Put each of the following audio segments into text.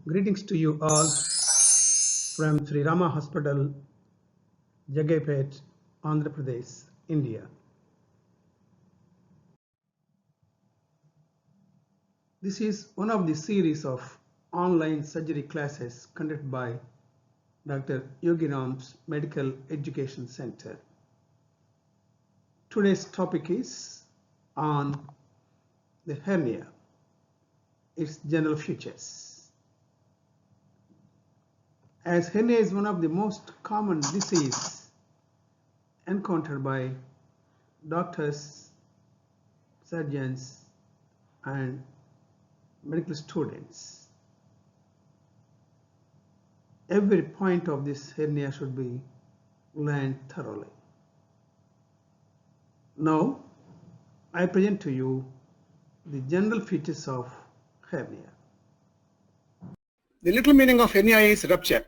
Greetings to you all from Sri Rama Hospital, Jagaipet, Andhra Pradesh, India. This is one of the series of online surgery classes conducted by Dr. Yogi Ram's Medical Education Center. Today's topic is on the hernia, its general features. As hernia is one of the most common diseases encountered by doctors, surgeons, and medical students, every point of this hernia should be learned thoroughly. Now, I present to you the general features of hernia. The literal meaning of hernia is rupture.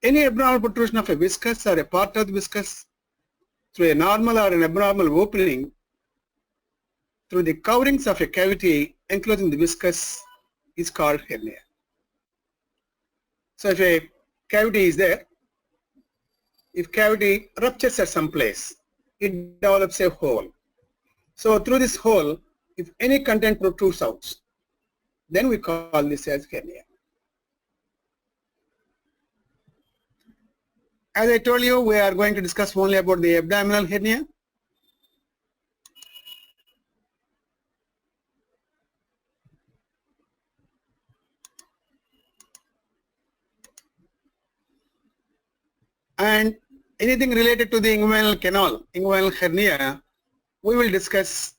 Any abnormal protrusion of a viscus or a part of the viscus through a normal or an abnormal opening through the coverings of a cavity enclosing the viscus is called hernia. So if a cavity is there, if cavity ruptures at some place, it develops a hole. So through this hole, if any content protrudes out, then we call this as hernia. As I told you, we are going to discuss only about the abdominal hernia. And anything related to the inguinal canal, inguinal hernia, we will discuss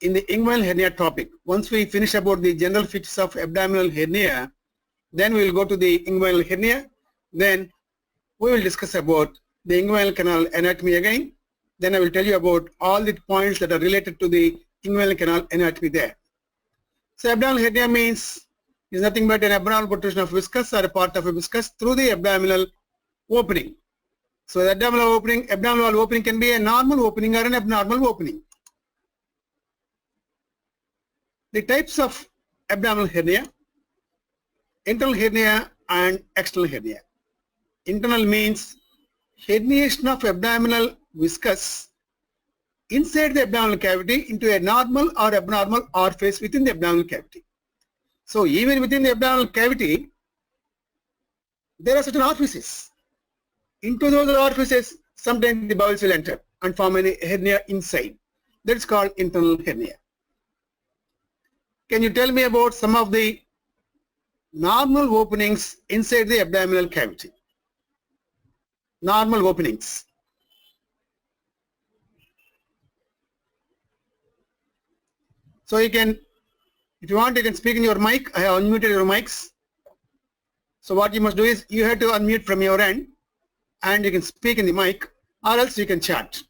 in the inguinal hernia topic. Once we finish about the general features of abdominal hernia, then we will go to the inguinal hernia. Then we will discuss about the inguinal canal anatomy again. Then I will tell you about all the points that are related to the inguinal canal anatomy there. So abdominal hernia means is nothing but an abnormal protrusion of viscus or a part of a viscus through the abdominal opening. So the abdominal wall opening can be a normal opening or an abnormal opening. The types of abdominal hernia: internal hernia and external hernia. Internal means herniation of abdominal viscus inside the abdominal cavity into a normal or abnormal orifice within the abdominal cavity. So even within the abdominal cavity, there are certain orifices. Into those orifices, sometimes the bowels will enter and form a hernia inside. That is called internal hernia. Can you tell me about some of the normal openings inside the abdominal cavity? Normal openings. So you can, if you want, you can speak in your mic. I have unmuted your mics. So what you must do is you have to unmute from your end and you can speak in the mic, or else you can chat.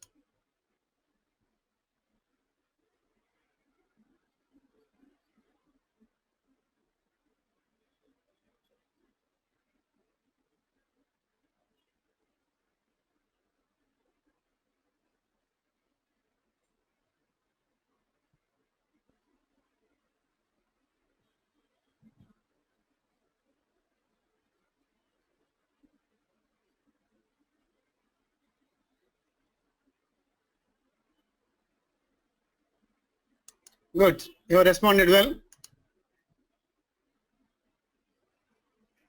Good. You have responded well.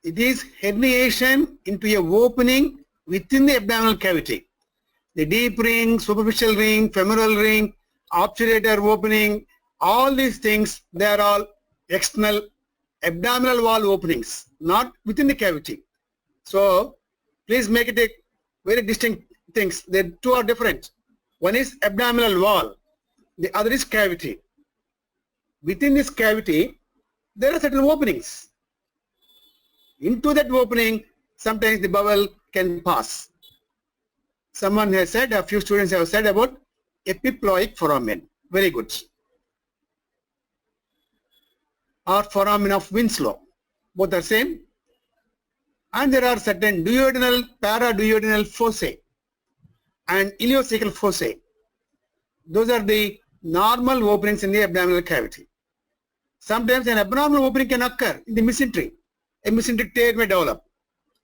It is herniation into a opening within the abdominal cavity. The deep ring, superficial ring, femoral ring, obturator opening, all these things, they are all external abdominal wall openings, not within the cavity. So please make it a very distinct things. The two are different. One is abdominal wall, the other is cavity. Within this cavity, there are certain openings. Into that opening, sometimes the bowel can pass. Someone has said, a few students have said about epiploic foramen. Very good. Or foramen of Winslow. Both are same. And there are certain duodenal, paraduodenal foci and ileocecal foci. Those are the normal openings in the abdominal cavity. Sometimes an abnormal opening can occur in the mesentery. A mesenteric tear may develop.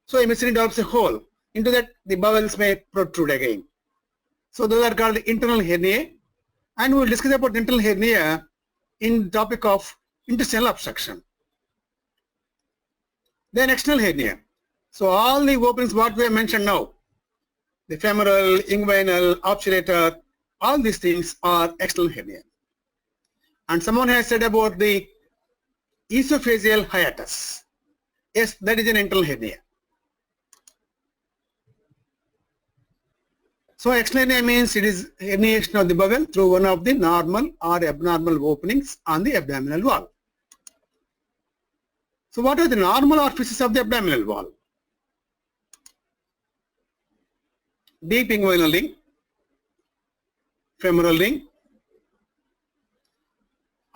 So a mesentery develops a hole. Into that the bowels may protrude again. So those are called internal hernia. And we will discuss about internal hernia in the topic of intestinal obstruction. Then external hernia. So all the openings what we have mentioned now, the femoral, inguinal, obturator, all these things are external hernia. And someone has said about the esophageal hiatus. Yes, that is an internal hernia. So external hernia means it is herniation of the bowel through one of the normal or abnormal openings on the abdominal wall. So what are the normal orifices of the abdominal wall? Deep inguinal ring, femoral ring,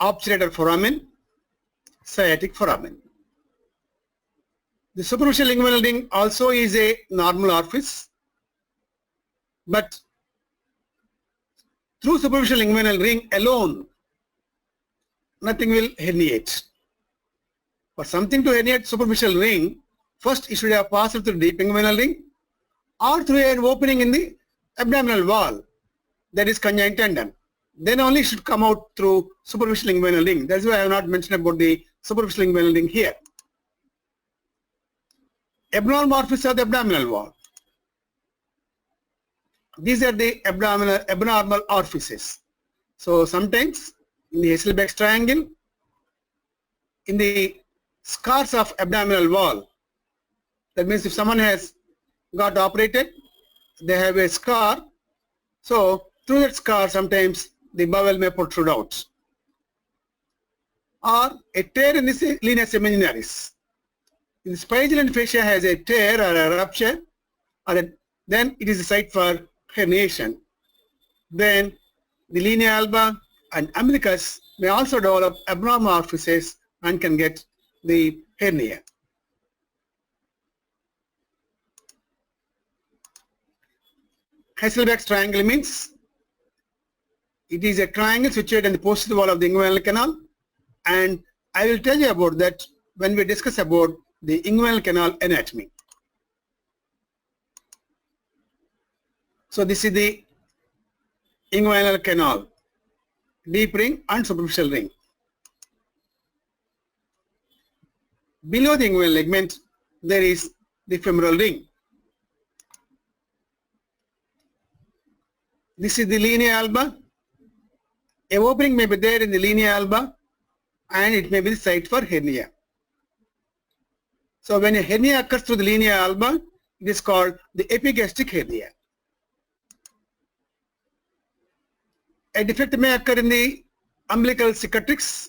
obturator foramen, sciatic foramen. The superficial inguinal ring also is a normal orifice, but through superficial inguinal ring alone, nothing will herniate. For something to herniate superficial ring, first it should have passed through deep inguinal ring or through an opening in the abdominal wall, that is conjoint tendon. Then only should come out through superficial inguinal ring. That's why I have not mentioned about the superficial inguinal ring here. Abnormal orifice of the abdominal wall. These are the abnormal orifices. So sometimes in the Hasselbeck's triangle, in the scars of abdominal wall, that means if someone has got operated, they have a scar, so through that scar sometimes the bowel may protrude out. Or a tear in the linea seminiaris. If the spigillum fascia has a tear or a rupture, then it is a site for herniation. Then the linea alba and umbilicus may also develop abnormal orifices and can get the hernia. Hasselbeck's triangle means it is a triangle situated in the posterior wall of the inguinal canal, and I will tell you about that when we discuss about the inguinal canal anatomy. So this is the inguinal canal, deep ring and superficial ring. Below the inguinal ligament, there is the femoral ring. This is the linea alba. A opening may be there in the linea alba and it may be the site for hernia. So when a hernia occurs through the linea alba, it is called the epigastric hernia. A defect may occur in the umbilical cicatrix,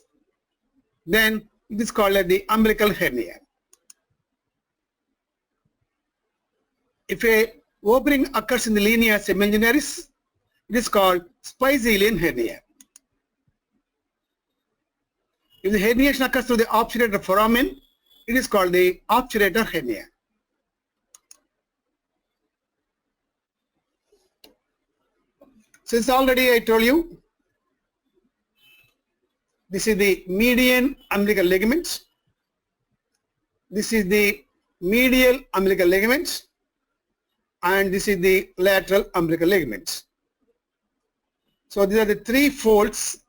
then it is called the umbilical hernia. If a opening occurs in the linea seminiaris, it is called spicillin hernia. If the herniation occurs through the obturator foramen, it is called the obturator hernia. Since already I told you, this is the median umbilical ligament. This is the medial umbilical ligament, and this is the lateral umbilical ligament. So these are the three folds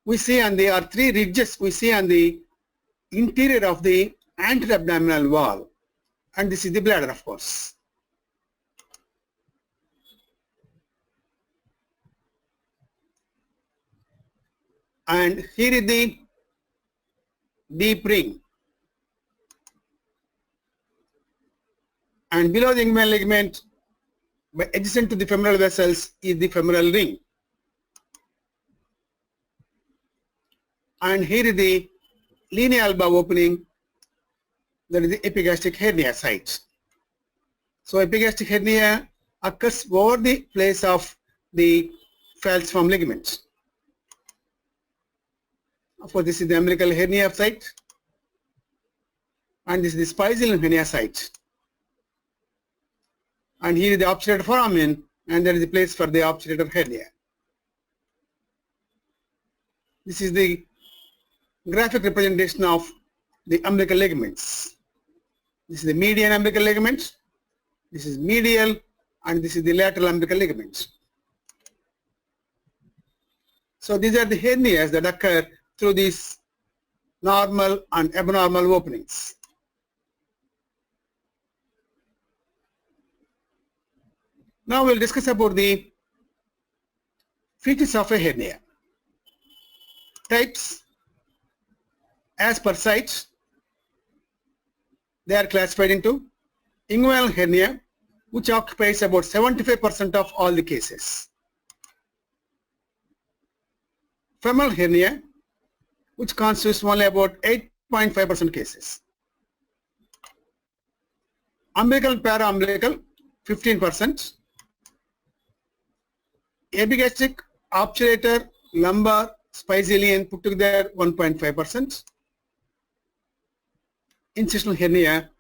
we see on the, or three ridges we see on the interior of the anterior abdominal wall, and this is the bladder, of course. And here is the deep ring, and below the inguinal ligament, adjacent to the femoral vessels, is the femoral ring. And here is the linea alba opening, that is the epigastric hernia site. So epigastric hernia occurs over the place of the falciform ligament. Of course, this is the umbilical hernia site, and this is the spicillum hernia site. And here is the obturator foramen, and there is a place for the obturator hernia. This is the graphic representation of the umbilical ligaments. This is the median umbilical ligament, this is medial, and this is the lateral umbilical ligament. So these are the hernias that occur through these normal and abnormal openings. Now we'll discuss about the features of a hernia. Types as per site, they are classified into inguinal hernia, which occupies about 75% of all the cases. Femoral hernia, which constitutes only about 8.5% cases. Umbilical and para-umbilical, 15%. Epigastric, obturator, lumbar, spicilian put together 1.5%. Incisional hernia.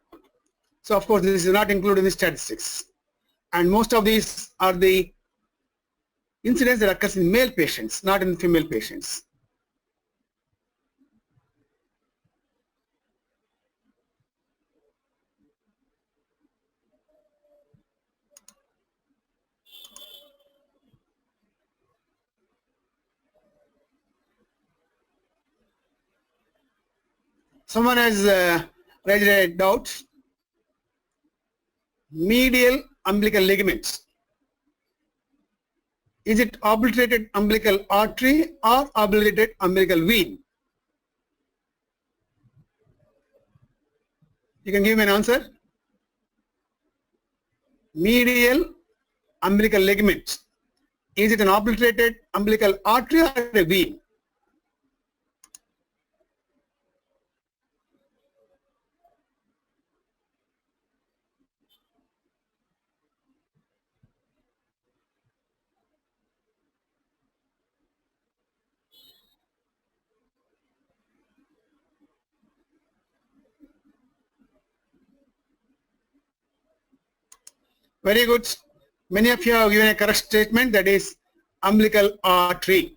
So of course this is not included in the statistics. And most of these are the incidents that occurs in male patients, not in female patients. Someone has raised a doubt. Medial umbilical ligaments. Is it obliterated umbilical artery or obliterated umbilical vein? You can give me an answer. Medial umbilical ligament. Is it an obliterated umbilical artery or a vein? Very good. Many of you have given a correct statement, that is umbilical artery.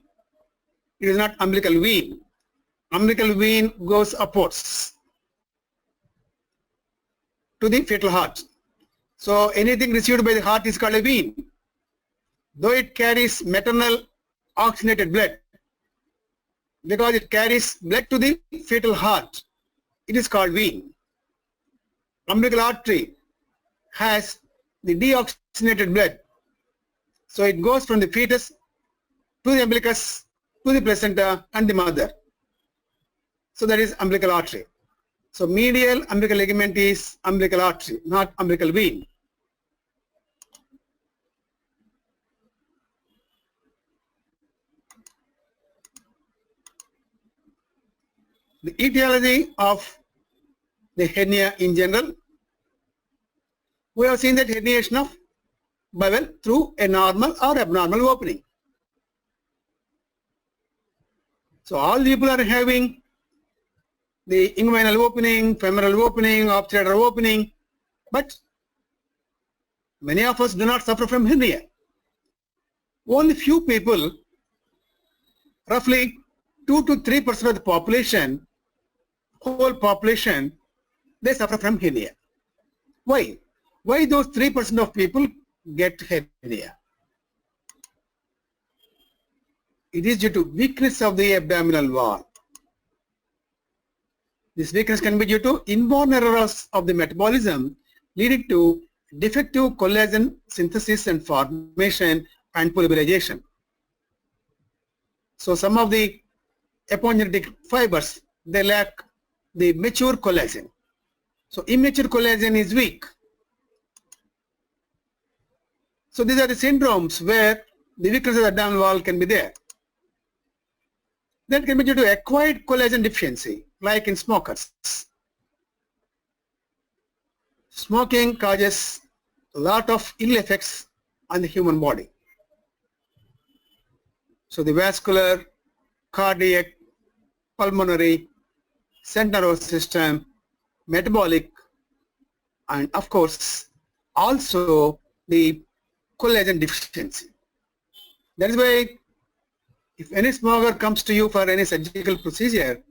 It is not umbilical vein. Umbilical vein goes upwards to the fetal heart. So anything received by the heart is called a vein. Though it carries maternal oxygenated blood, because it carries blood to the fetal heart, it is called vein. Umbilical artery has the deoxygenated blood. So it goes from the fetus to the umbilicus, to the placenta and the mother. So that is umbilical artery. So medial umbilical ligament is umbilical artery, not umbilical vein. The etiology of the hernia in general. We have seen that herniation of bowel through a normal or abnormal opening. So all people are having the inguinal opening, femoral opening, obturator opening, but many of us do not suffer from hernia. Only few people, roughly 2 to 3% of the population, whole population, they suffer from hernia. Why? Why those 3% of people get hernia? It is due to weakness of the abdominal wall. This weakness can be due to inborn errors of the metabolism, leading to defective collagen synthesis and formation and polymerization. So some of the epigenetic fibers, they lack the mature collagen. So immature collagen is weak. So these are the syndromes where the weakness of the abdominal wall can be there. That can be due to acquired collagen deficiency, like in smokers. Smoking causes a lot of ill effects on the human body. So the vascular, cardiac, pulmonary, central nervous system, metabolic, and of course also the collagen deficiency. That is why If any smoker comes to you for any surgical procedure,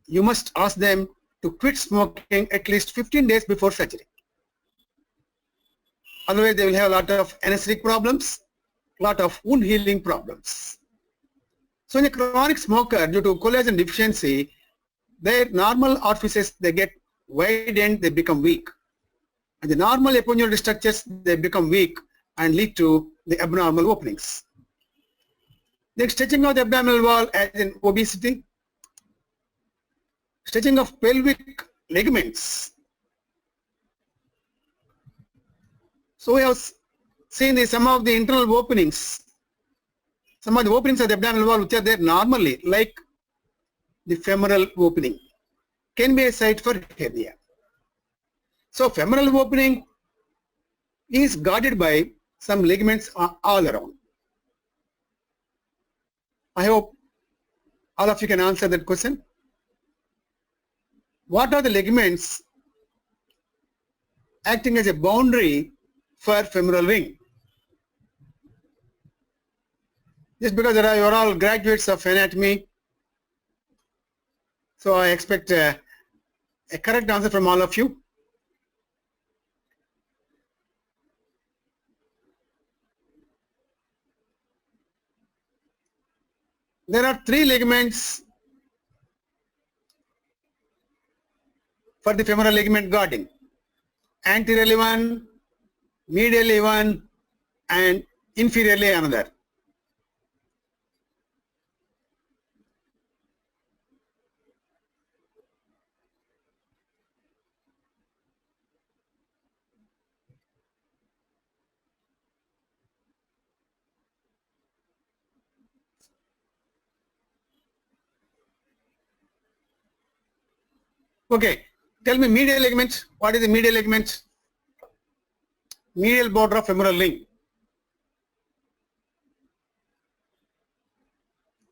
you must ask them to quit smoking at least 15 days before surgery. Otherwise, they will have a lot of anesthetic problems, a lot of wound healing problems. So in a chronic smoker, due to collagen deficiency, their normal orifices, they get widened, they become weak. And the normal epineal structures, they become weak and lead to the abnormal openings. Then stretching of the abdominal wall as in obesity, stretching of pelvic ligaments. So we have seen some of the internal openings, some of the openings of the abdominal wall which are there normally, like the femoral opening, can be a site for hernia. So femoral opening is guarded by some ligaments all around. I hope all of you can answer that question. What are the ligaments acting as a boundary for femoral ring? Just because you are all graduates of anatomy, so I expect a correct answer from all of you. There are three ligaments for the femoral ligament guarding: anteriorly one, medially one, and inferiorly another. Okay, tell me medial ligament. What is the medial ligament? Medial border of femoral ring.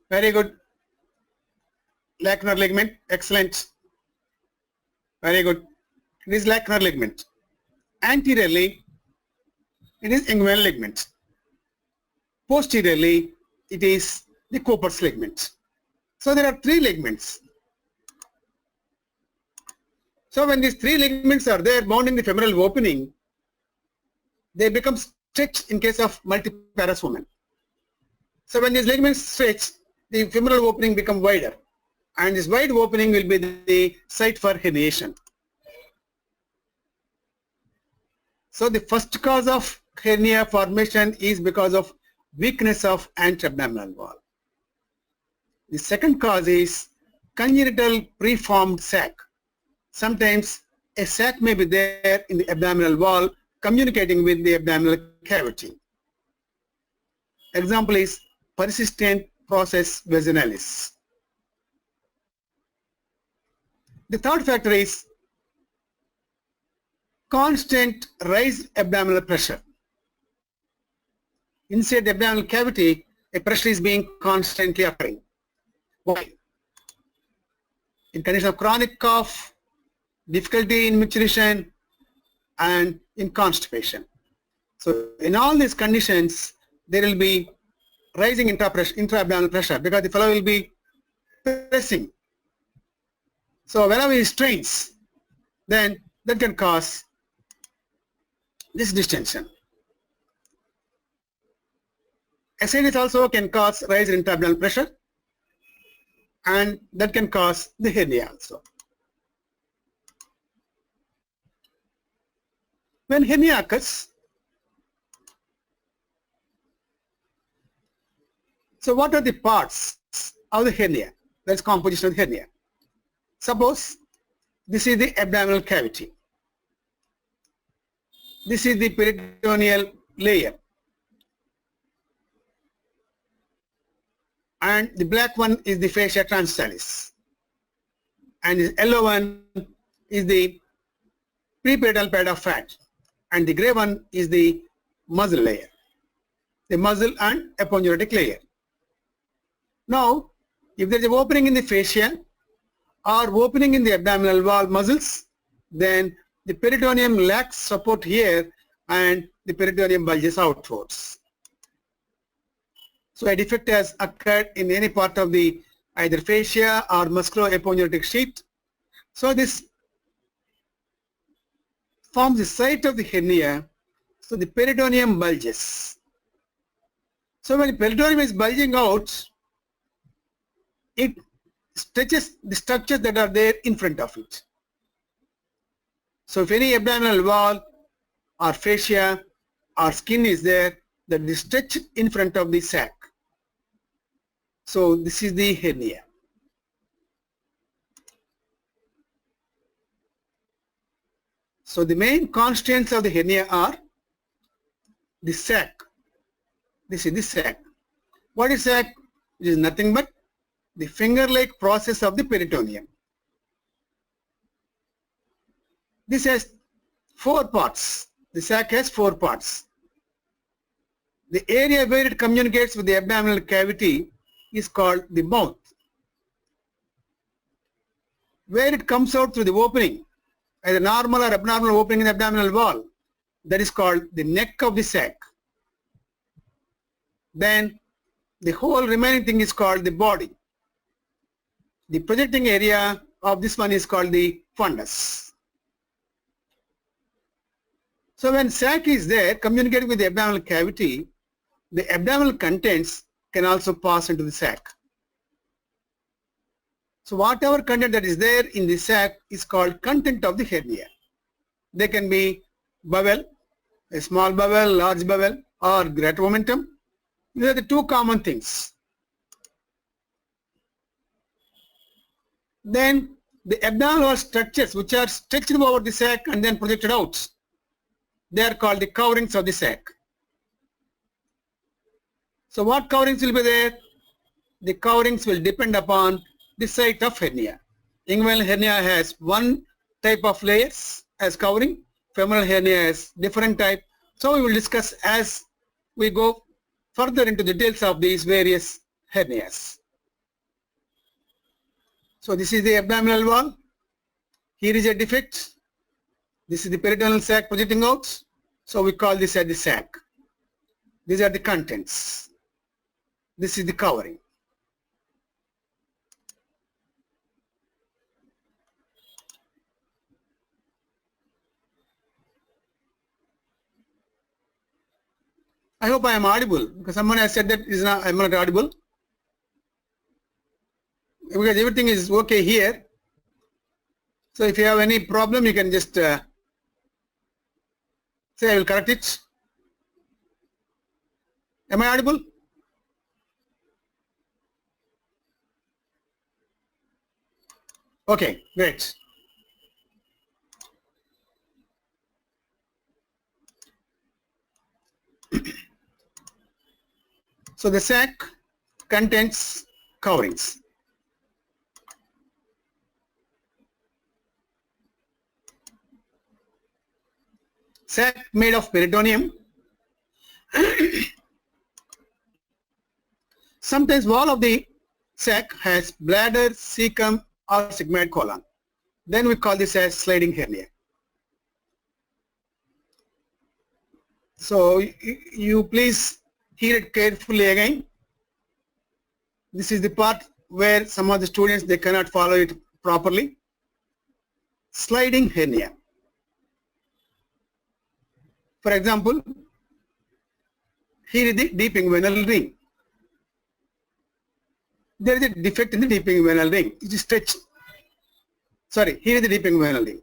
Very good. Lacunar ligament. Excellent. Very good. It is lacunar ligament. Anteriorly, it is inguinal ligament. Posteriorly, it is the Cooper's ligament. So there are three ligaments. So when these three ligaments are there bounding the femoral opening, they become stretched in case of multiparous women. So when these ligaments stretch, the femoral opening become wider, and this wide opening will be the site for herniation. So the first cause of hernia formation is because of weakness of anterabdominal wall. The second cause is congenital preformed sac. Sometimes a sac may be there in the abdominal wall communicating with the abdominal cavity. Example is persistent process vaginalis. The third factor is constant raised abdominal pressure. Inside the abdominal cavity, a pressure is being constantly occurring. Why? In condition of chronic cough, difficulty in micturition, and in constipation. So in all these conditions, there will be rising intra-abdominal pressure because the fellow will be pressing. So whenever he strains, then that can cause this distension. Ascites also can cause rise in intra-abdominal pressure, and that can cause the hernia also. When hernia occurs, so what are the parts of the hernia? That's composition of the hernia. Suppose this is the abdominal cavity. This is the peritoneal layer. And the black one is the fascia transversalis. And the yellow one is the preperitoneal pad of fat. And the gray one is the muscle layer, the muscle and aponeurotic layer. Now, if there is an opening in the fascia or opening in the abdominal wall muscles, then the peritoneum lacks support here and the peritoneum bulges outwards. So a defect has occurred in any part of the either fascia or musculoepigenetic sheath. So this forms the site of the hernia. So the peritoneum bulges. So when the peritoneum is bulging out, it stretches the structures that are there in front of it. So if any abdominal wall or fascia or skin is there, that is stretched in front of the sac. So this is the hernia. So the main constituents of the hernia are the sac. This is the sac. What is sac? It is nothing but the finger-like process of the peritoneum. This has 4 parts. The sac has 4 parts. The area where it communicates with the abdominal cavity is called the mouth. Where it comes out through the opening, either normal or abnormal opening in the abdominal wall, that is called the neck of the sac. Then the whole remaining thing is called the body. The projecting area of this one is called the fundus. So when sac is there communicating with the abdominal cavity, the abdominal contents can also pass into the sac. So whatever content that is there in the sac is called content of the hernia. They can be bowel, a small bowel, large bowel, or greater momentum. These are the 2 common things. Then the abdominal structures which are stretched over the sac and then projected out, they are called the coverings of the sac. So what coverings will be there? The coverings will depend upon the site of hernia. Inguinal hernia has 1 type of layers as covering. Femoral hernia has different type. So we will discuss as we go further into the details of these various hernias. So this is the abdominal wall. Here is a defect. This is the peritoneal sac projecting out. So we call this as the sac. These are the contents. This is the covering. I hope I am audible, because someone has said that I am not audible. Because everything is okay here. So if you have any problem, you can just say I will correct it. Am I audible? Okay, great. So the sac contains coverings. Sac made of peritoneum. Sometimes wall of the sac has bladder, cecum, or sigmoid colon. Then we call this as sliding hernia. So you please hear it carefully again. This is the part where some of the students, they cannot follow it properly. Sliding hernia. For example, here is the deep inguinal ring. There is a defect in the deep inguinal ring. It is stretched. Sorry, here is the deep inguinal ring.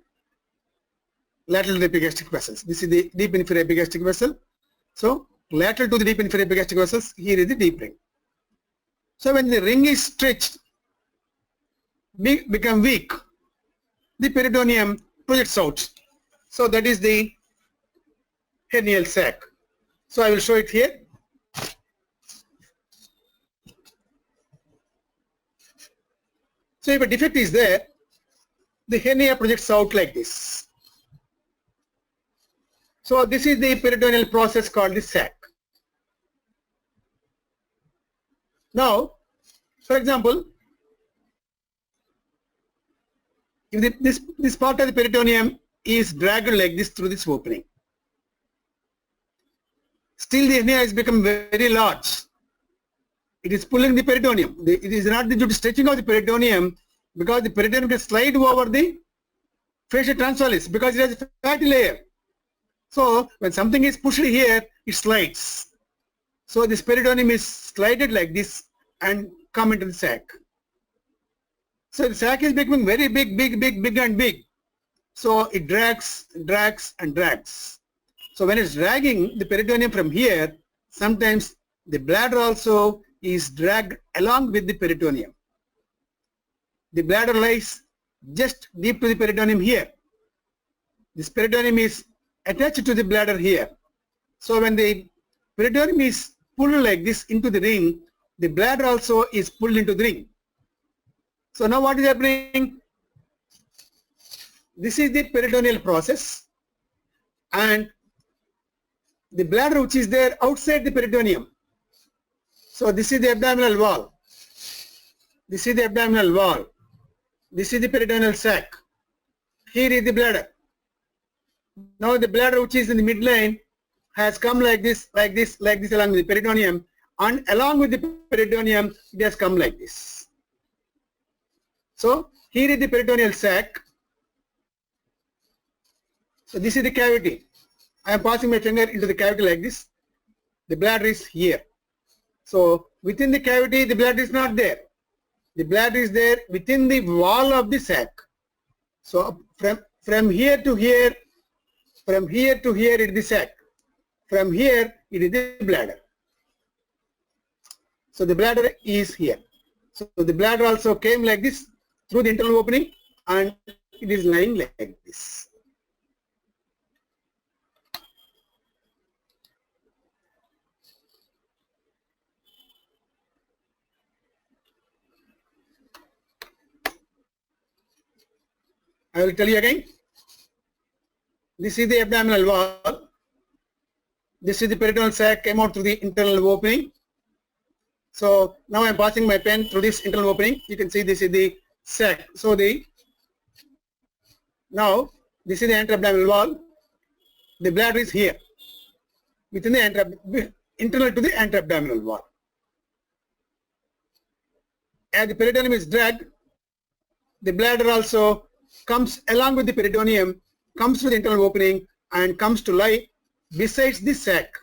Lateral epigastric vessels. This is the deep inferior epigastric vessel. So lateral to the deep inferior epigastric vessels, here is the deep ring. So when the ring is stretched, become weak, the peritoneum projects out. So that is the hernial sac. So I will show it here. So if a defect is there, the hernia projects out like this. So this is the peritoneal process called the sac. Now, for example, if this part of the peritoneum is dragged like this through this opening, still the hernia has become very large. it is pulling the peritoneum. It is not due to stretching of the peritoneum, because the peritoneum can slide over the fascia transalis because it has a fatty layer. So when something is pushed here, it slides. So this peritoneum is slided like this and come into the sac. So the sac is becoming very big and big. So it drags and drags. So when it's dragging the peritoneum from here, sometimes the bladder also is dragged along with the peritoneum. The bladder lies just deep to the peritoneum here. This peritoneum is attached to the bladder here. So when the peritoneum is pulled like this into the ring, the bladder also is pulled into the ring. So now what is happening? This is the peritoneal process, and the bladder which is there outside the peritoneum. So this is the abdominal wall. This is the abdominal wall. This is the peritoneal sac. Here is the bladder. Now the bladder which is in the midline has come like this along with the peritoneum, and along with the peritoneum it has come like this. So here is the peritoneal sac. So this is the cavity. I am passing my finger into the cavity like this. The bladder is here. So within the cavity, the bladder is not there. The bladder is there within the wall of the sac. So from here to here it is the sac. From here it is the bladder. So the bladder is here. So the bladder also came like this through the internal opening, and it is lying like this. I will tell you again. This is the abdominal wall. This is the peritoneal sac, came out through the internal opening. So now I am passing my pen through this internal opening. You can see this is the sac. So now this is the anterabdominal wall. The bladder is here within the internal to the anterabdominal wall. As the peritoneum is dragged, the bladder also comes along with the peritoneum, comes to the internal opening, and comes to lie besides the sac.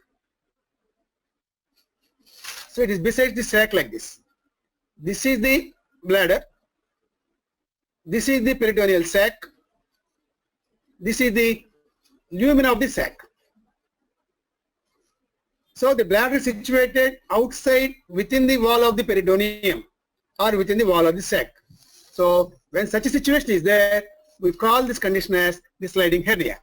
So it is besides the sac like this. This is the bladder. This is the peritoneal sac. This is the lumen of the sac. So the bladder is situated outside within the wall of the peritoneum or within the wall of the sac. So when such a situation is there, we call this condition as the sliding hernia.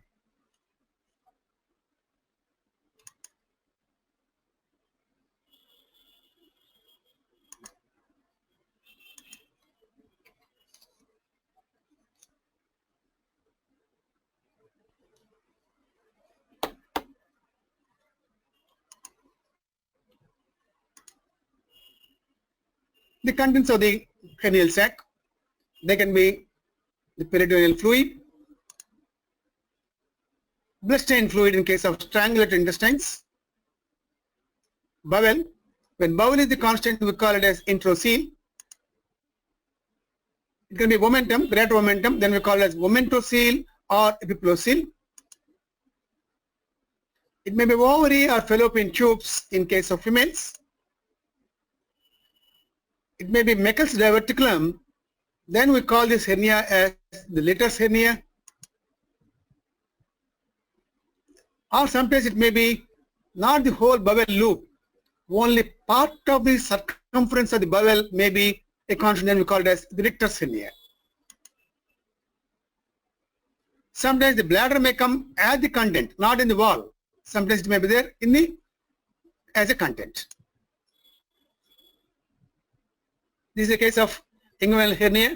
The contents of the hernial sac, they can be the peritoneal fluid, blood-stained fluid in case of strangulated intestines, bowel. When bowel is the constant, we call it as introcele. It can be momentum, greater momentum, then we call it as momentocele or epiploccele. It may be ovary or fallopian tubes in case of females. It may be Meckel's diverticulum. Then we call this hernia as the Litter's hernia. Or sometimes it may be not the whole bowel loop, only part of the circumference of the bowel may be a constant, then we call it as the Richter's hernia. Sometimes the bladder may come as the content, not in the wall. Sometimes it may be there in the as a content. This is a case of inguinal hernia.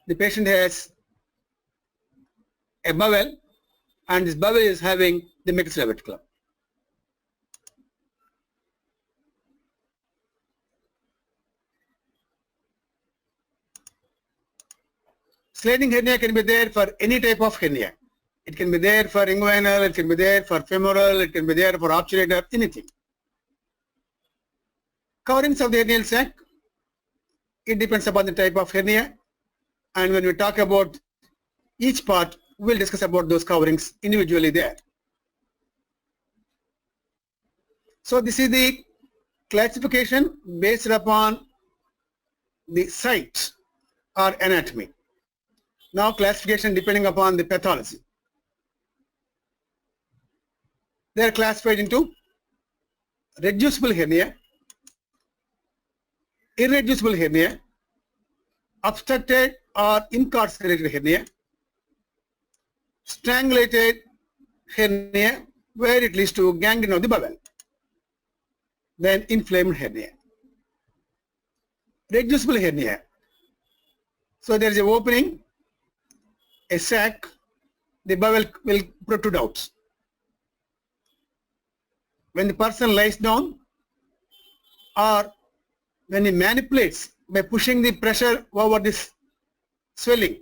The patient has a bowel, and this bowel is having the Meckel's diverticulum. Sliding hernia can be there for any type of hernia. It can be there for inguinal, it can be there for femoral, it can be there for obturator, anything. Coverings of the hernial sac, it depends upon the type of hernia, and when we talk about each part, we'll discuss about those coverings individually there. So this is the classification based upon the site or anatomy. Now classification depending upon the pathology. They are classified into reducible hernia, irreducible hernia, obstructed or incarcerated hernia, strangulated hernia where it leads to gangrene of the bowel, then inflamed hernia. Reducible hernia. So there is an opening, a sac, the bowel will protrude out. When the person lies down or when he manipulates by pushing the pressure over this swelling,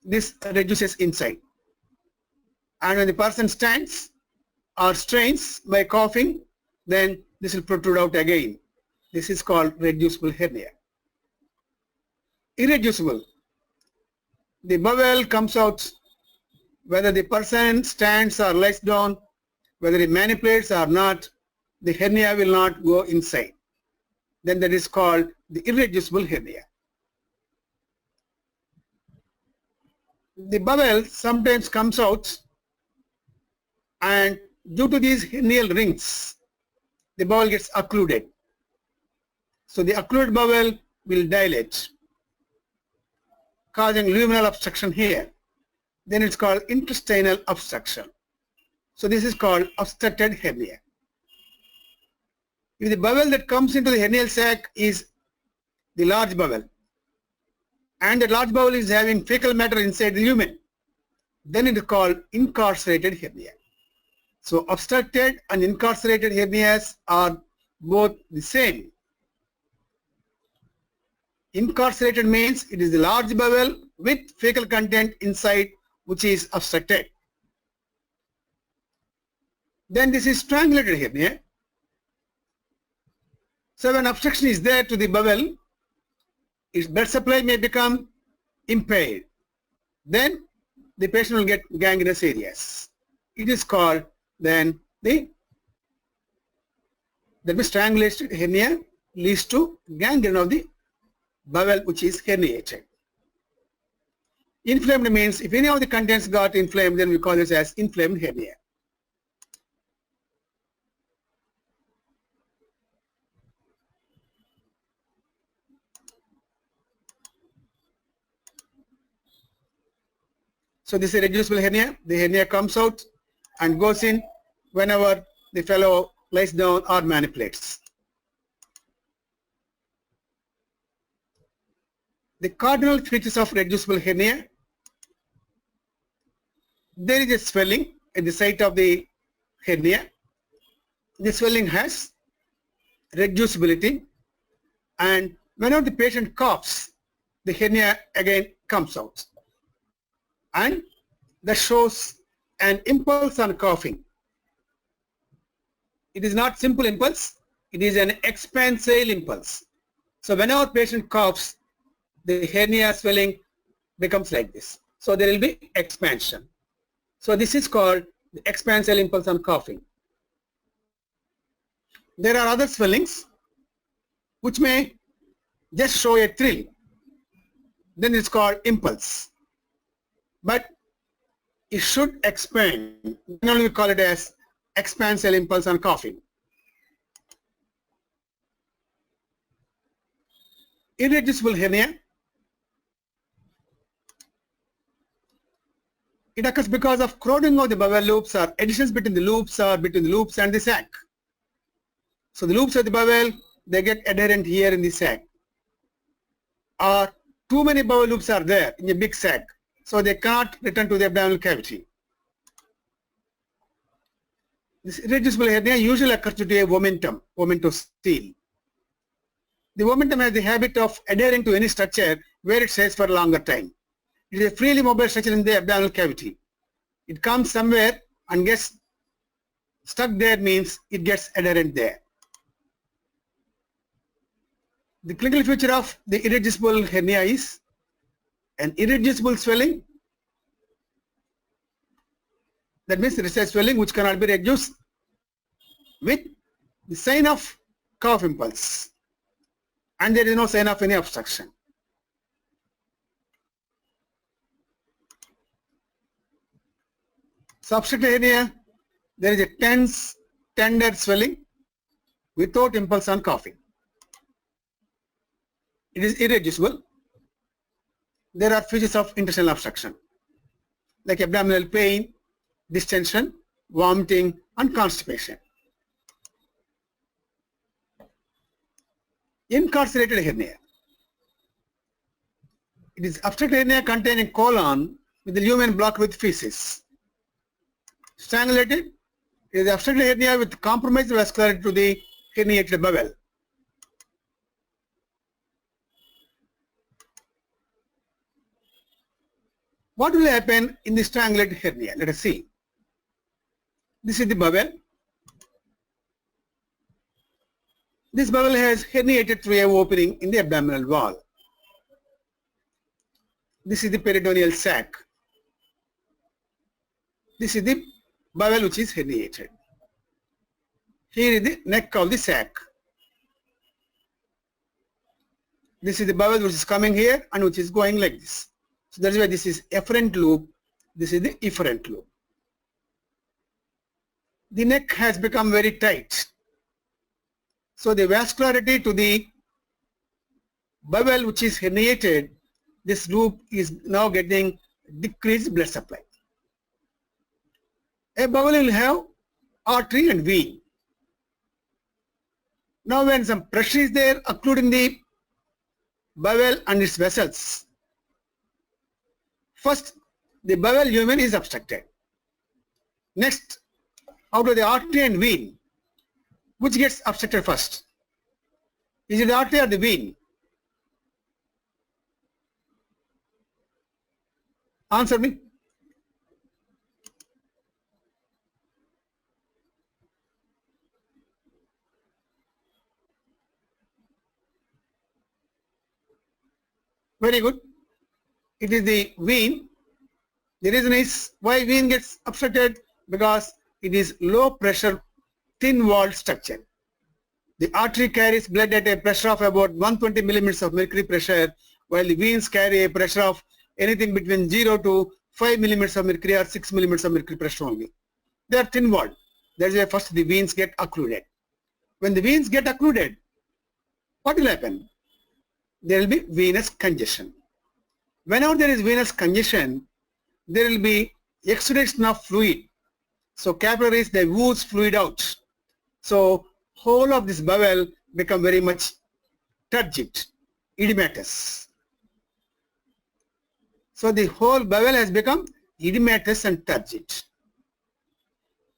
this reduces inside. And when the person stands or strains by coughing, then this will protrude out again. This is called reducible hernia. Irreducible. The bowel comes out whether the person stands or lies down, whether he manipulates or not, the hernia will not go inside. Then that is called the irreducible hernia. The bowel sometimes comes out, and due to these hernial rings, the bowel gets occluded. So the occluded bowel will dilate, causing luminal obstruction here. Then it's called intestinal obstruction. So this is called obstructed hernia. If the bowel that comes into the hernial sac is the large bowel, and the large bowel is having fecal matter inside the lumen, then it is called incarcerated hernia. So obstructed and incarcerated hernias are both the same. Incarcerated means it is the large bowel with fecal content inside which is obstructed. Then this is strangulated hernia. So when obstruction is there to the bowel, its blood supply may become impaired. Then the patient will get gangrenous areas. It is called then the strangulated hernia leads to gangrene of the bowel which is herniated. Inflamed means if any of the contents got inflamed, then we call this as inflamed hernia. So this is a reducible hernia. The hernia comes out and goes in whenever the fellow lies down or manipulates. The cardinal features of reducible hernia: there is a swelling at the site of the hernia. The swelling has reducibility, and whenever the patient coughs, the hernia again comes out, and that shows an impulse on coughing. It is not simple impulse, it is an expansile impulse. So whenever patient coughs, the hernia swelling becomes like this. So there will be expansion. So this is called the expansile impulse on coughing. There are other swellings which may just show a thrill. Then it's called impulse. But it should expand. Then we call it as expansile impulse on coughing. Irreducible hernia. It occurs because of crowding of the bowel loops or additions between the loops or between the loops and the sac. So the loops of the bowel, they get adherent here in the sac. Or too many bowel loops are there in a big sac, so they cannot return to the abdominal cavity. This irreducible hernia usually occurs due to a omentocele. The omentum has the habit of adhering to any structure where it stays for a longer time. It is a freely mobile structure in the abdominal cavity. It comes somewhere and gets stuck there, means it gets adherent there. The clinical feature of the irreducible hernia is an irreducible swelling. That means there is a swelling which cannot be reduced with the sign of cough impulse, and there is no sign of any obstruction. So obstructive hernia, there is a tense, tender swelling without impulse on coughing. It is irreducible. There are features of intestinal obstruction like abdominal pain, distension, vomiting, and constipation. Incarcerated hernia. It is obstructive hernia containing colon with the lumen blocked with feces. Strangulated is obstructive hernia with compromised vascularity to the herniated bowel. What will happen in the strangulated hernia? Let us see. This is the bowel. This bowel has herniated through an opening in the abdominal wall. This is the peritoneal sac. This is the bowel which is herniated. Here is the neck of the sac. This is the bowel which is coming here and which is going like this. So that's why this is efferent loop. This is the efferent loop. The neck has become very tight. So the vascularity to the bowel which is herniated, this loop is now getting decreased blood supply. A bowel will have artery and vein. Now when some pressure is there occluding the bowel and its vessels, first the bowel lumen is obstructed. Next, out of the artery and vein, which gets obstructed first? Is it the artery or the vein? Answer me. Very good. It is the vein. The reason is why vein gets obstructed, because it is low pressure, thin walled structure. The artery carries blood at a pressure of about 120 millimeters of mercury pressure, while the veins carry a pressure of anything between 0 to 5 millimeters of mercury or 6 millimeters of mercury pressure only. They are thin walled. That's why first the veins get occluded. When the veins get occluded, what will happen? There will be venous congestion. Whenever there is venous congestion, there will be exudation of fluid. So capillaries, they ooze fluid out. So whole of this bowel become very much turgid, edematous. So the whole bowel has become edematous and turgid.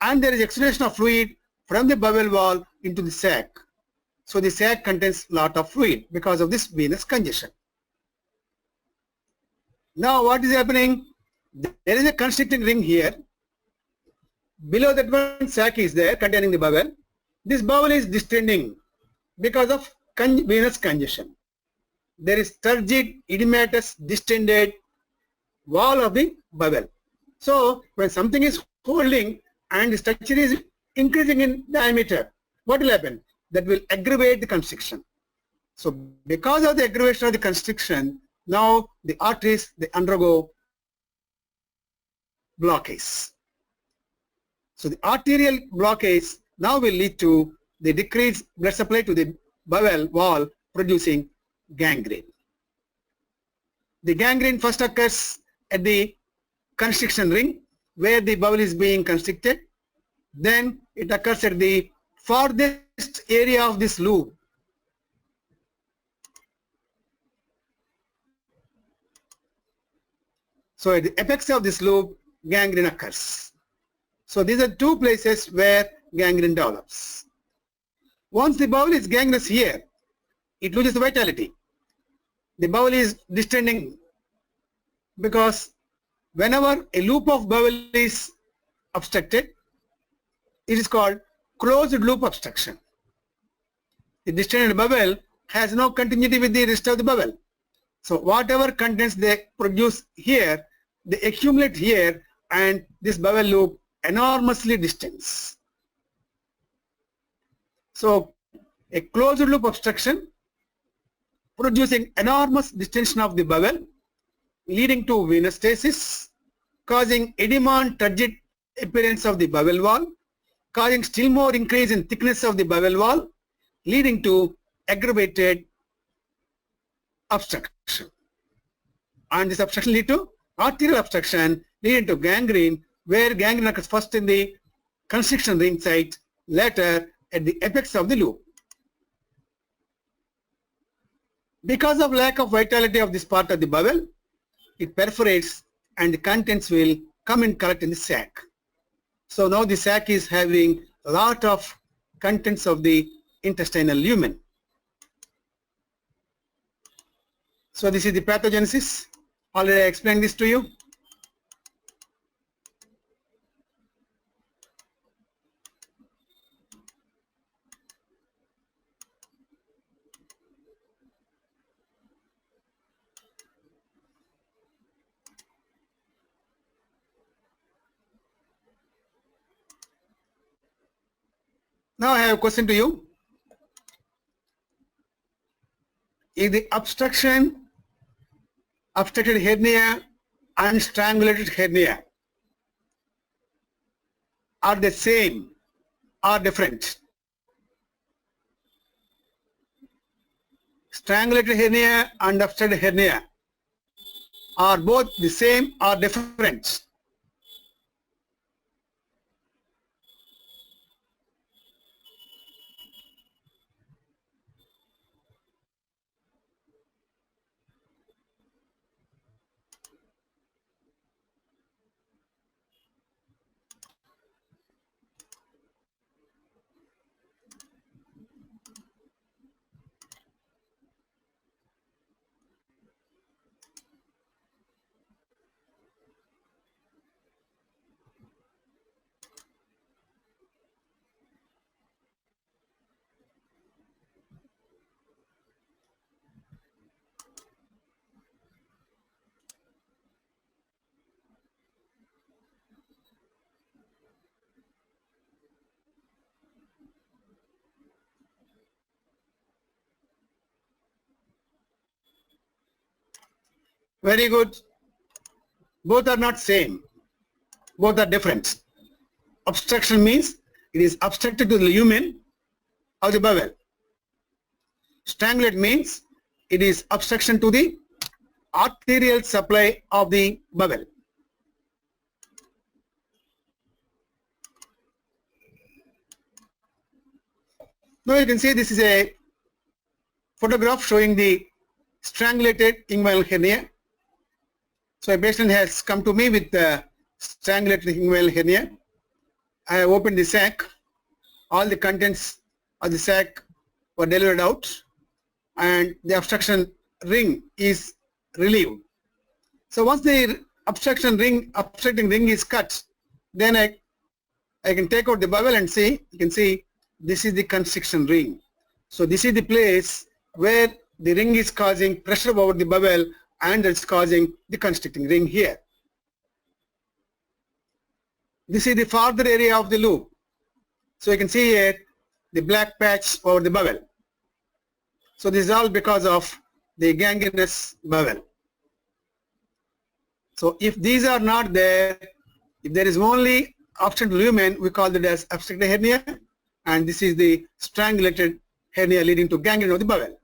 And there is exudation of fluid from the bowel wall into the sac. So the sac contains lot of fluid because of this venous congestion. Now what is happening? There is a constricting ring here. Below that one sac is there containing the bowel. This bowel is distending because of venous congestion. There is turgid, edematous, distended wall of the bowel. So when something is holding and the structure is increasing in diameter, what will happen? That will aggravate the constriction. So because of the aggravation of the constriction, now the arteries, they undergo blockage. So the arterial blockage now will lead to the decreased blood supply to the bowel wall, producing gangrene. The gangrene first occurs at the constriction ring where the bowel is being constricted. Then it occurs at the farthest area of this loop. So at the apex of this loop, gangrene occurs. So these are two places where gangrene develops. Once the bowel is gangrenous here, it loses the vitality. The bowel is distending because whenever a loop of bowel is obstructed, it is called closed loop obstruction. The distended bowel has no continuity with the rest of the bowel. So whatever contents they produce here, they accumulate here, and this bowel loop enormously distends. So a closed loop obstruction producing enormous distension of the bowel, leading to venous stasis, causing edema and turgid appearance of the bowel wall, causing still more increase in thickness of the bowel wall, leading to aggravated obstruction. And this obstruction lead to arterial obstruction, leading to gangrene, where gangrene occurs first in the constriction ring site, later at the apex of the loop. Because of lack of vitality of this part of the bowel, it perforates and the contents will come and collect in the sac. So now the sac is having a lot of contents of the intestinal lumen. So this is the pathogenesis. Already I explained this to you. Now I have a question to you. Is the obstructed hernia and strangulated hernia are the same or different? Strangulated hernia and obstructed hernia are both the same or different? Very good. Both are not same. Both are different. Obstruction means it is obstructed to the lumen of the bowel. Strangulate means it is obstruction to the arterial supply of the bowel. Now you can see this is a photograph showing the strangulated inguinal hernia. So a patient has come to me with strangulated inguinal hernia. I have opened the sac. All the contents of the sac were delivered out, and the obstruction ring is relieved. So once the obstructing ring is cut, then I can take out the bowel and see. You can see this is the constriction ring. So this is the place where the ring is causing pressure over the bowel, and it's causing the constricting ring here. This is the farther area of the loop. So you can see here the black patch over the bowel. So this is all because of the gangrenous bowel. So if these are not there, if there is only obstructed lumen, we call it as obstructed hernia, and this is the strangulated hernia leading to gangrene of the bowel.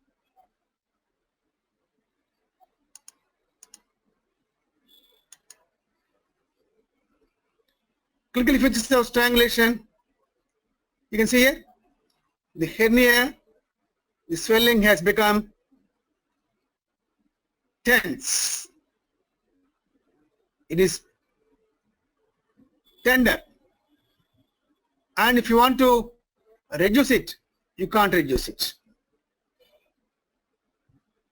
Clinical features of strangulation. You can see here the hernia, the swelling has become tense. It is tender, and if you want to reduce it, you can't reduce it.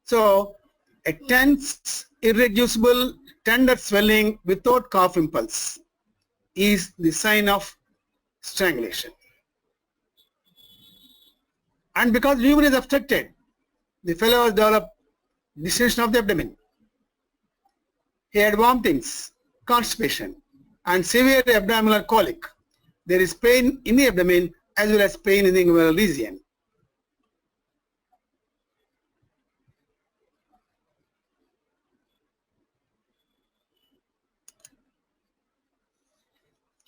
So a tense, irreducible, tender swelling without cough impulse is the sign of strangulation. And because lumen is obstructed, The fellow has developed distension of the abdomen. He had vomitings, constipation, and severe abdominal colic. There is pain in the abdomen as well as pain in the inguinal region.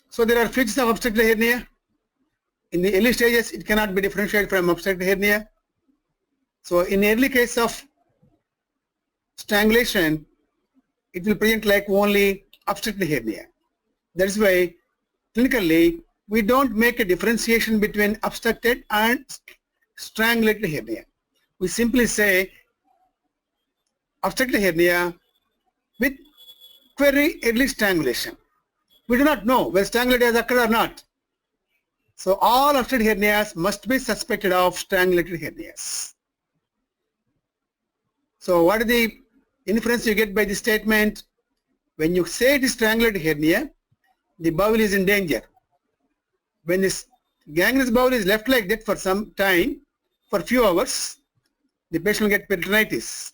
So there are features of obstructive hernia. In the early stages, it cannot be differentiated from obstructive hernia. So in early case of strangulation, it will present like only obstructive hernia. That is why clinically we don't make a differentiation between obstructed and strangulated hernia. We simply say obstructive hernia with very early strangulation. We do not know whether strangulation has occurred or not. So all obstructed hernias must be suspected of strangulated hernias. So what is the inference you get by this statement? When you say it is strangulated hernia, the bowel is in danger. When this gangrenous bowel is left like that for some time, for a few hours, the patient will get peritonitis.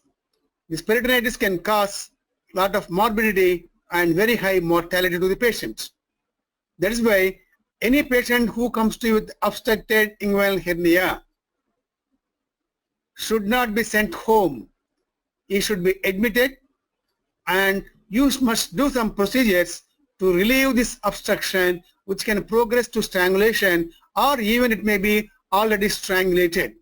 This peritonitis can cause a lot of morbidity and very high mortality to the patient. That is why any patient who comes to you with obstructed inguinal hernia should not be sent home. He should be admitted, and you must do some procedures to relieve this obstruction, which can progress to strangulation, or even it may be already strangulated.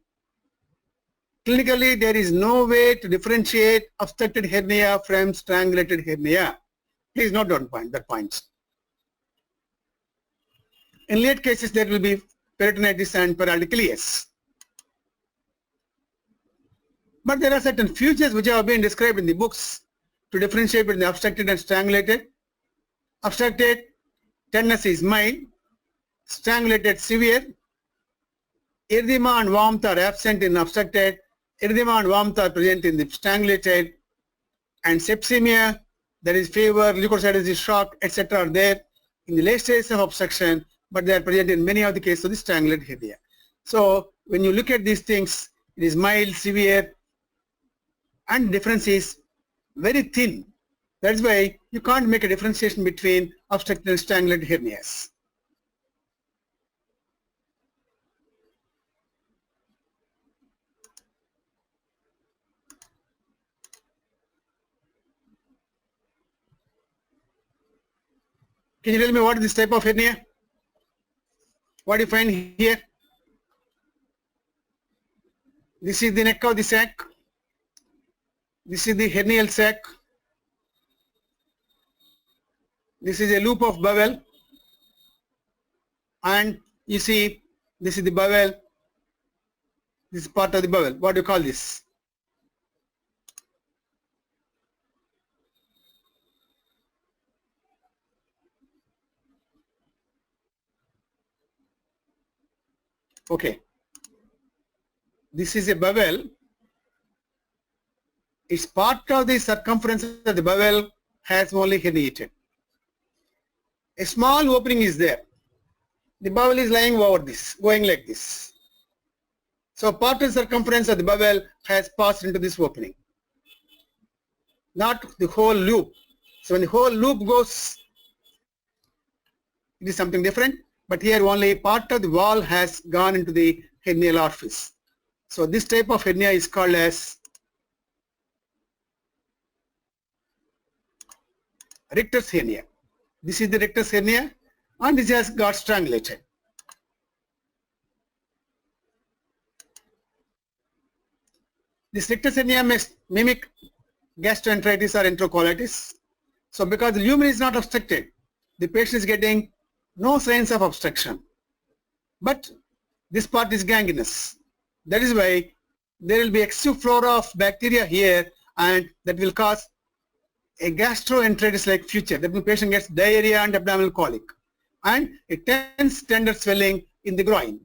Clinically, there is no way to differentiate obstructed hernia from strangulated hernia. Please note down that point. In late cases, there will be peritonitis and perialdichilias. But there are certain features which have been described in the books to differentiate between the obstructed and strangulated. Obstructed tenderness is mild, strangulated severe. Erythema and warmth are absent in obstructed, erythema and warmth are present in the strangulated, and sepsemia, that is fever, leukocytosis, shock, etc. are there in the late stages of obstruction, but they are present in many of the cases of the strangulated hernia. So when you look at these things, it is mild, severe, and difference is very thin. That's why you can't make a differentiation between obstructed and strangulated hernias. Can you tell me what is this type of hernia? What do you find here? This is the neck of the sac. This is the hernial sac. This is a loop of bowel. And you see, this is the bowel. This is part of the bowel. What do you call this? Okay. This is a bowel. It's part of the circumference of the bowel has only herniated. A small opening is there. The bowel is lying over this, going like this. So part of the circumference of the bowel has passed into this opening. Not the whole loop. So when the whole loop goes, it is something different. But here only part of the wall has gone into the hernial orifice. So this type of hernia is called as rectus hernia. This is the rectus hernia, and this has got strangulated. This rectus hernia may mimic gastroenteritis or enterocolitis. So because the lumen is not obstructed, the patient is getting no signs of obstruction. But this part is gangrenous. That is why there will be excessive flora of bacteria here, and that will cause a gastroenteritis like feature. That means the patient gets diarrhea and abdominal colic, and a tense tender swelling in the groin.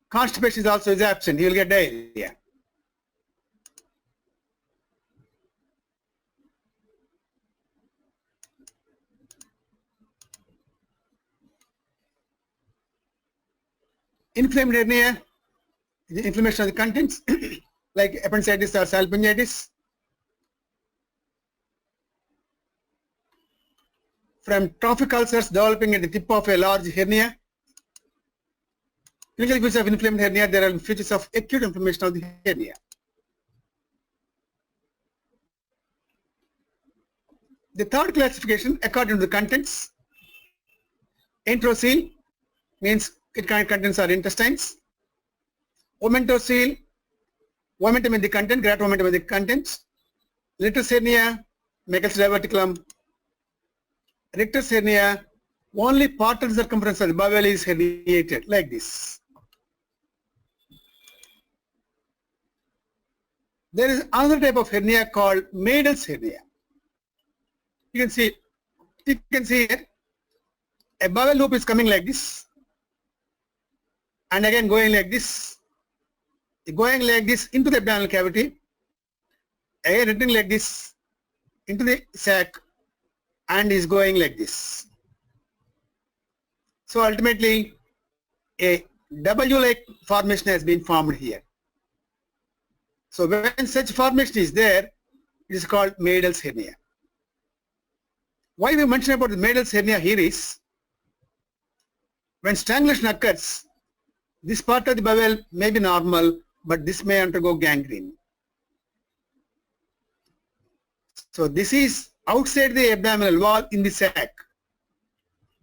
Constipation is also absent. He will get diarrhea. Inflamed hernia, the inflammation of the contents like appendicitis or salpingitis. From trophic ulcers developing at the tip of a large hernia. Clinical features of inflamed hernia, there are features of acute inflammation of the hernia. The third classification according to the contents. Enterocele means it contains our intestines. Omentocele, omentum in the content, greater omentum in the contents. Rectus hernia, Meckel's diverticulum. Rectus hernia, only part of the circumference of the bowel is herniated like this. There is another type of hernia called Madel's hernia. You can see here, a bowel loop is coming like this, and again going like this, into the abdominal cavity, again returning like this into the sac, and is going like this. So ultimately, a W-like formation has been formed here. So when such formation is there, it is called Madel's hernia. Why we mention about the Madel's hernia here is, when strangulation occurs, this part of the bowel may be normal, but this may undergo gangrene. So this is outside the abdominal wall in the sac.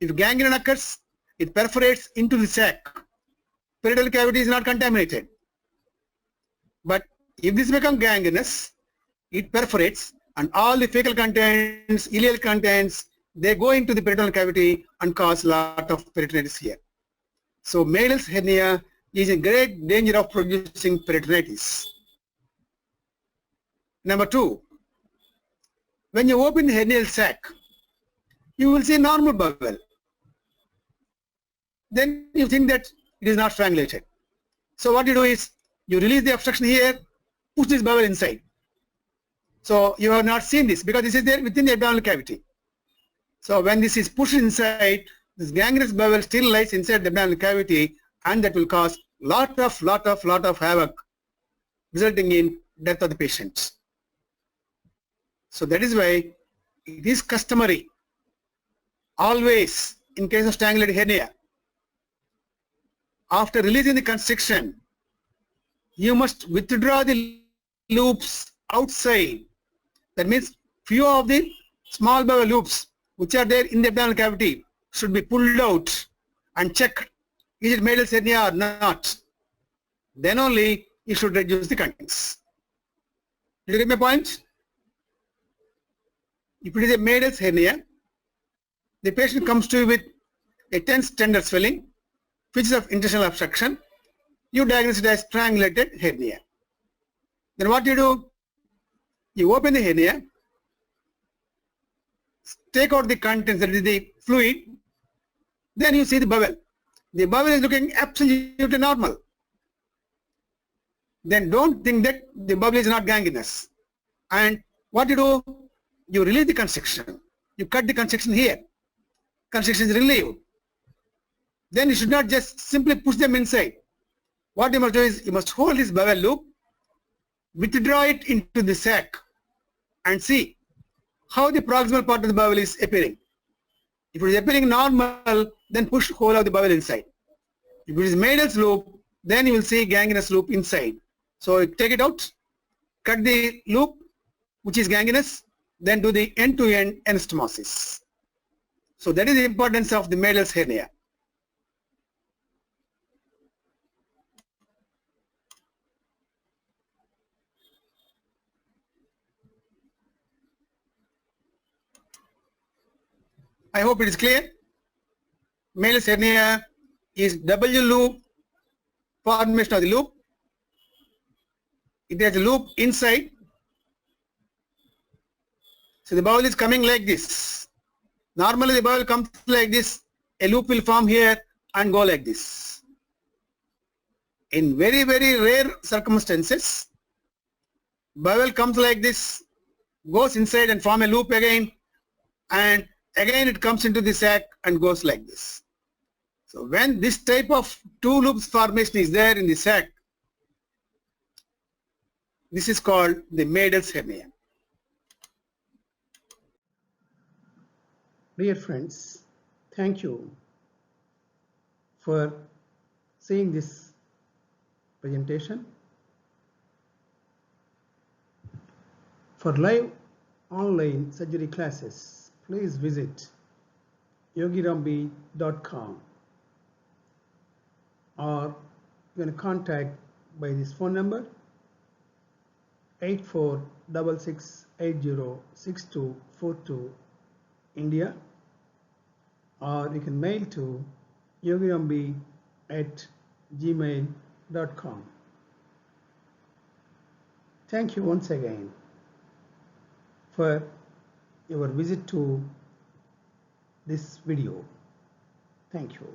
If gangrene occurs, it perforates into the sac. Perineal cavity is not contaminated. But if this becomes gangrenous, it perforates, and all the fecal contents, ileal contents, they go into the peritoneal cavity and cause a lot of peritonitis here. So Madel's hernia is in great danger of producing peritonitis. Number 2, when you open the hernial sac, you will see normal bowel. Then you think that it is not strangulated. So what you do is, you release the obstruction here, push this bowel inside. So you have not seen this because this is there within the abdominal cavity. So when this is pushed inside, this gangrenous bowel still lies inside the abdominal cavity, and that will cause lot of havoc, resulting in death of the patient. So that is why it is customary, always in case of strangulated hernia, after releasing the constriction, you must withdraw the loops outside. That means few of the small bowel loops which are there in the abdominal cavity should be pulled out and checked, is it Madel's hernia or not. Then only you should reduce the contents. Did you get my point? If it is a Madel's hernia, the patient comes to you with a tense tender swelling, features of intestinal obstruction, you diagnose it as strangulated hernia. Then what do? You open the hernia, take out the contents, that is the fluid, then you see the bowel. The bowel is looking absolutely normal. Then don't think that the bowel is not gangrenous. And what you do? You release the constriction. You cut the constriction here. Constriction is relieved. Then you should not just simply push them inside. What you must do is, you must hold this bowel loop, withdraw it into the sac, and see how the proximal part of the bowel is appearing. If it is appearing normal, then push the whole of the bowel inside. If it is Madel's loop, then you will see gangrenous loop inside. So take it out, cut the loop which is gangrenous, then do the end-to-end anastomosis. So that is the importance of the Madel's hernia. I hope it is clear. Madel's hernia is W loop formation of the loop. It has a loop inside. So the bowel is coming like this. Normally the bowel comes like this. A loop will form here and go like this. In very rare circumstances, bowel comes like this, goes inside and form a loop again, and again it comes into the sac and goes like this. So when this type of two loops formation is there in the sac, this is called the Madel's hernia. Dear friends, thank you for seeing this presentation. For live online surgery classes, please visit yogirambi.com or you can contact by this phone number 8466806242 India, or you can mail to yogirambi@gmail.com. Thank you once again for your visit to this video. Thank you.